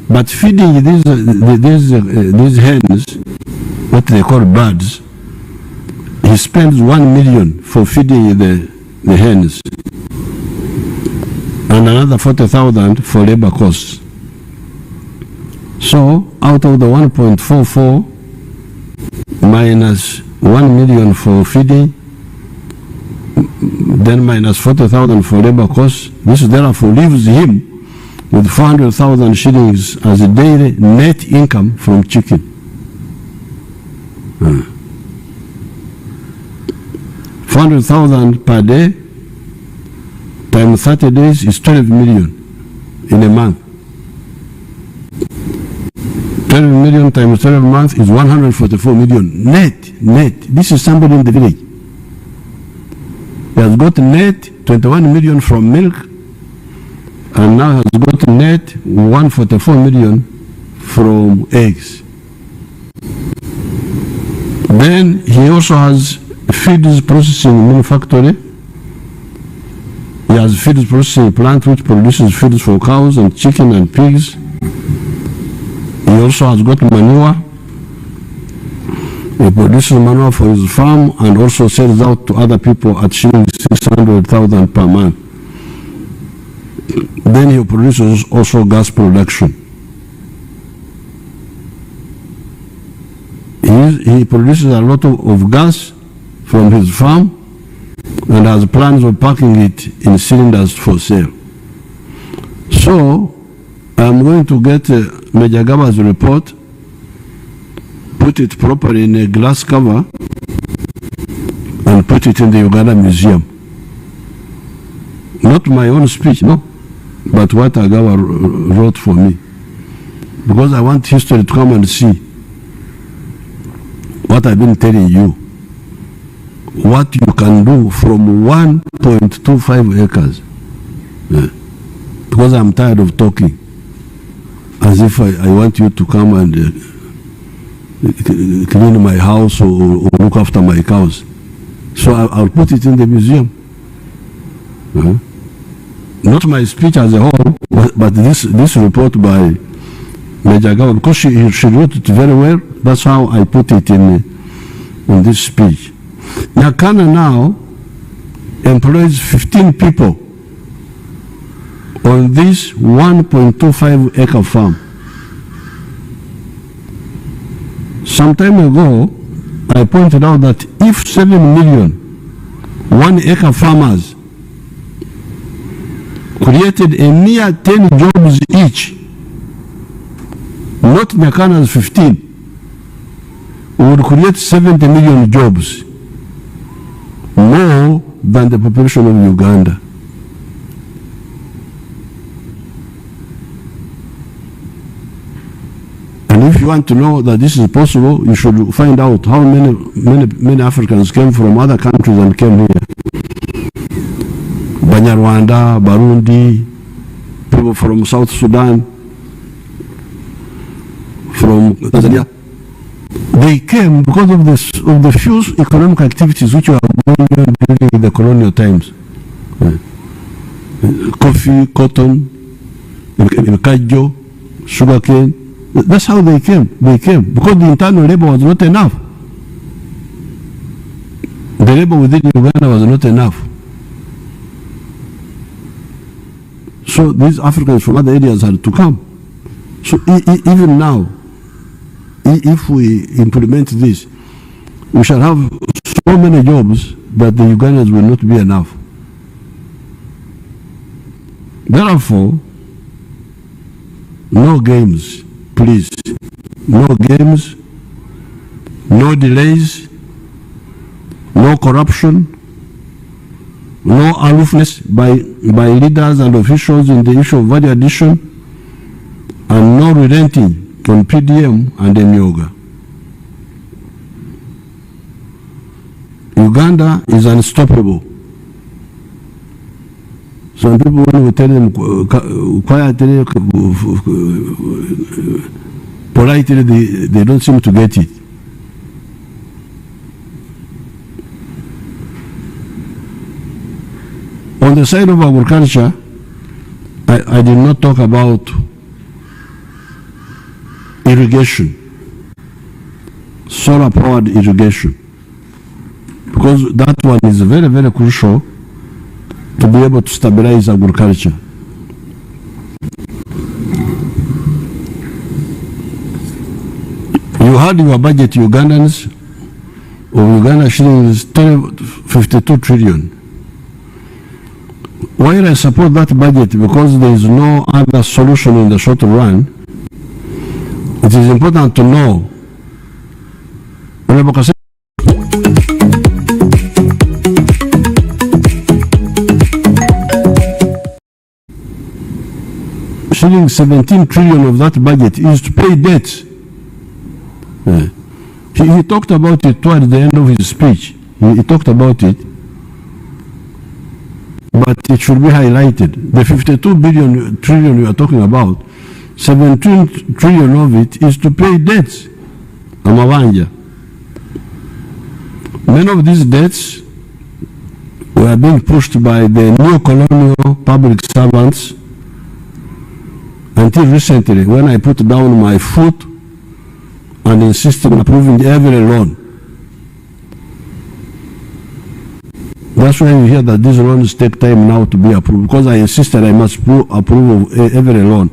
But feeding these hens, what they call birds, he spends 1 million for feeding the hens and another 40,000 for labor costs. So out of the 1.44 minus 1 million for feeding, then minus 40,000 for labor costs, this therefore leaves him with 400,000 shillings as a daily net income from chicken. 400,000 per day times 30 days is 12 million in a month. 12 million times 12 months is 144 million net. This is somebody in the village. He has got net 21 million from milk and now has got net 144 million from eggs. Then he also has feeds processing manufactory. He has feeds processing plant which produces feeds for cows and chicken and pigs. He also has got manure. He produces manure for his farm and also sells out to other people at 600,000 per month. Then he produces also gas production. He produces a lot of gas from his farm and has plans of packing it in cylinders for sale. So I'm going to get Major Gaba's report, put it properly in a glass cover and put it in the Uganda Museum. Not my own speech, no, but what Agaba wrote for me. Because I want history to come and see what I've been telling you. What you can do from 1.25 acres. Because I'm tired of talking as if I want you to come and clean my house or look after my cows. So I'll put it in the museum. Not my speech as a whole, but this report by Major Gaba, because she wrote it very well. That's how I put it in this speech. Nyakana now employs 15 people on this 1.25 acre farm. Some time ago, I pointed out that if 7 million 1 acre farmers created a mere 10 jobs each, not Nyakana's 15, we would create 70 million jobs, more than the population of Uganda. And if you want to know that this is possible, you should find out how many Africans came from other countries and came here. Banyarwanda, Burundi, people from South Sudan, from Tanzania. They came because of the few economic activities which were going on during the colonial times. Coffee, cotton, kajo, sugarcane, That's how they came. They came because the internal labor was not enough. The labor within Uganda was not enough. So these Africans from other areas had to come. So even now, if we implement this, we shall have so many jobs that the Ugandans will not be enough. Therefore, no games, please. No games, no delays, no corruption, no aloofness by leaders and officials in the issue of value addition, and no relenting on PDM and Emyoga. Uganda is unstoppable. Some people, when we tell them quietly, politely, they don't seem to get it. On the side of agriculture, I did not talk about irrigation, solar-powered irrigation, because that one is very, very crucial to be able to stabilize agriculture. You had your budget, Ugandans, of Uganda shillings 52 trillion. While I support that budget because there is no other solution in the short run, it is important to know, shilling 17 trillion of that budget is to pay debts. He talked about it towards the end of his speech. He talked about it, but it should be highlighted. The 52 trillion you are talking about, 17 trillion of it is to pay debts. Amawanja. Many of these debts were being pushed by the neo-colonial public servants until recently, when I put down my foot and insisted on approving every loan. That's why you hear that these loans take time now to be approved, because I insisted I must approve of every loan,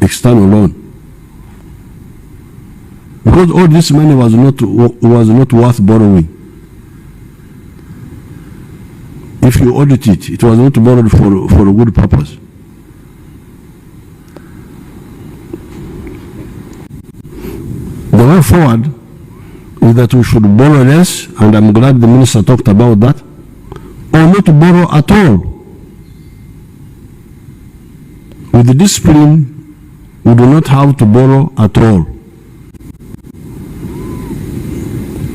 external loan. Because all this money was not worth borrowing. If you audit it, it was not borrowed for a good purpose. The way forward is that we should borrow less, and I'm glad the minister talked about that, or not borrow at all. With the discipline, we do not have to borrow at all.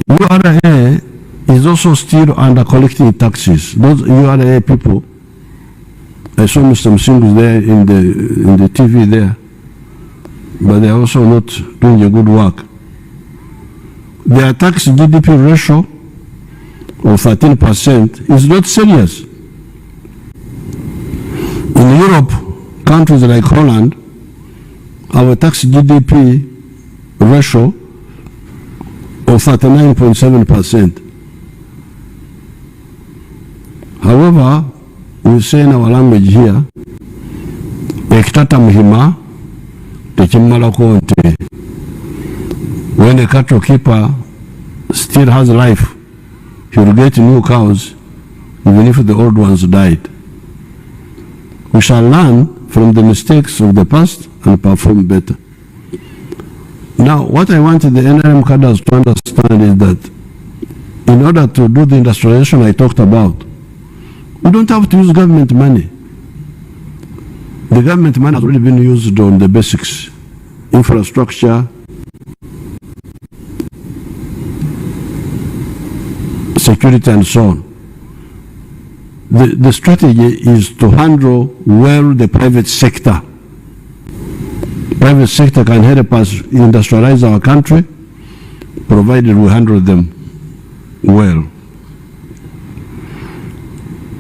URA is also still under collecting taxes. Those URA people, I saw Mr. Msingu there in the TV there, but they are also not doing a good work. Their tax GDP ratio of 13% is not serious. In Europe, countries like Holland have a tax GDP ratio of 39.7%. However, we say in our language here, ekitata muhima tekimala konte. When a cattle keeper still has life, he will get new cows even if the old ones died. We shall learn from the mistakes of the past and perform better. Now, what I want the NRM cadres to understand is that in order to do the industrialization I talked about, we don't have to use government money. The government money has already been used on the basics, infrastructure, security, and so on. The strategy is to handle well the private sector. Private sector can help us industrialize our country, provided we handle them well.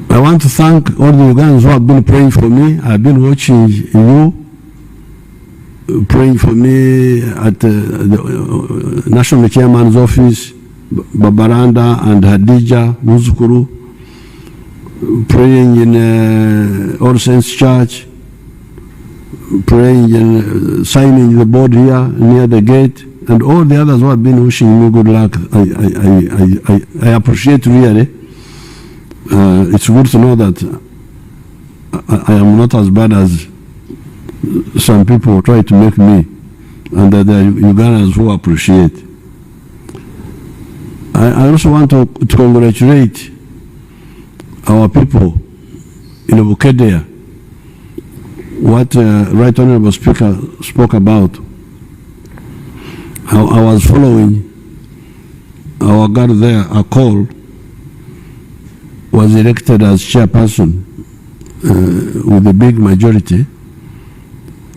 I want to thank all the Ugandans who have been praying for me. I've been watching you praying for me at the National Chairman's office, Babaranda and Hadija Muzukuru, praying in All Saints Church, praying and signing the board here near the gate, and all the others who have been wishing me good luck. I appreciate really. It's good to know that I am not as bad as some people try to make me, and that there are Ugandans who appreciate. I also want to congratulate our people in Bukedea. What Right Honorable Speaker spoke about, how I was following our guard there, a call, was elected as chairperson with a big majority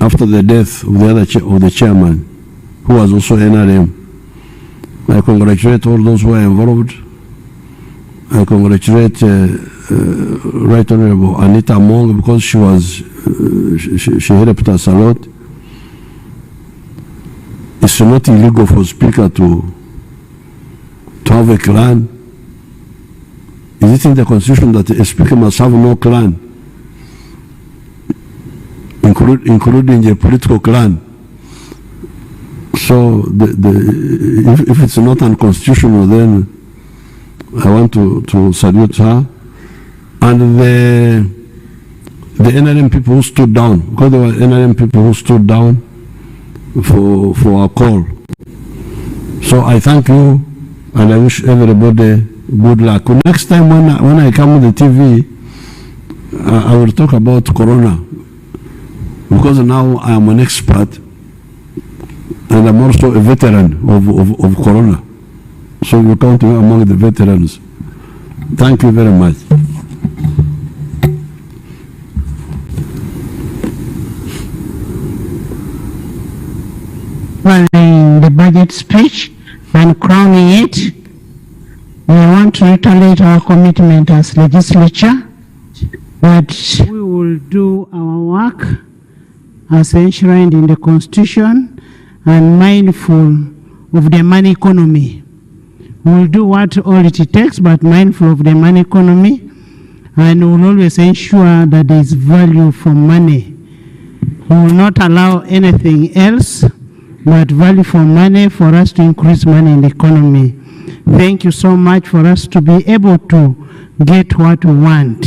after the death of the other of the chairman, who was also NRM. I congratulate all those who are involved. I congratulate Right Honorable Anita Among, because she was she helped us a lot. It's not illegal for a speaker to have a clan. Is it in the constitution that a speaker must have no clan, including a political clan? So if it's not unconstitutional, then I want to salute her. And the NRM people who stood down, because there were NRM people who stood down for our call. So I thank you, and I wish everybody good luck. Next time when I come on the TV, I will talk about Corona, because now I am an expert, and I'm also a veteran of Corona. So you count me among the veterans. Thank you very much. Well, in the budget speech and crowning it, we want to reiterate our commitment as legislature that we will do our work as enshrined in the Constitution and mindful of the money economy. We will do what all it takes, but mindful of the money economy, and we will always ensure that there is value for money. We will not allow anything else but value for money for us to increase money in the economy. Thank you so much for us to be able to get what we want.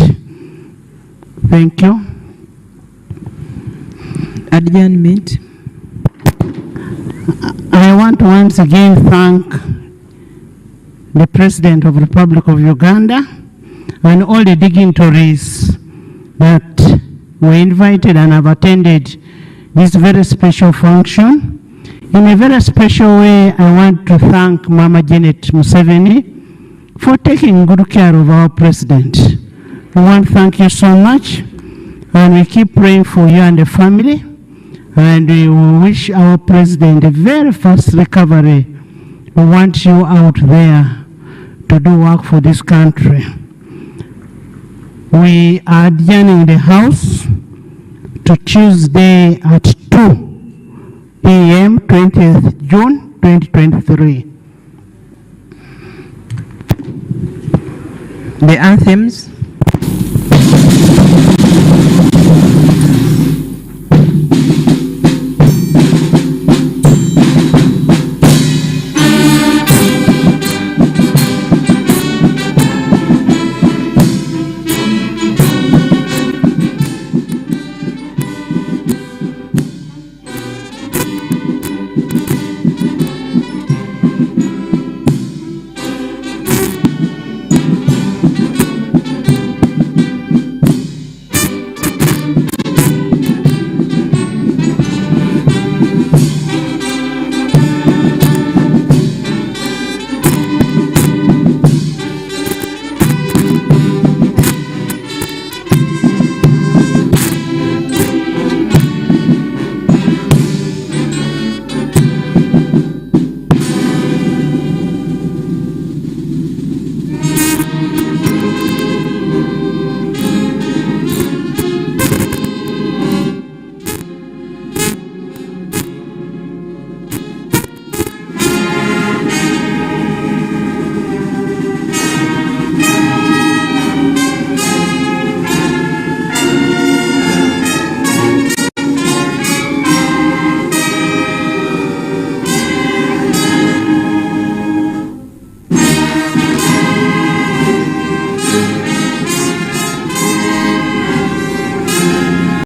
Thank you. Adjournment. I want to once again thank the President of the Republic of Uganda and all the dignitaries that were invited and have attended this very special function. In a very special way, I want to thank Mama Janet Museveni for taking good care of our President. We want to thank you so much, and we keep praying for you and the family, and we will wish our President a very fast recovery. We want you out there to do work for this country. We are adjourning the House to Tuesday at 2 p.m. 20th June 2023. The anthems.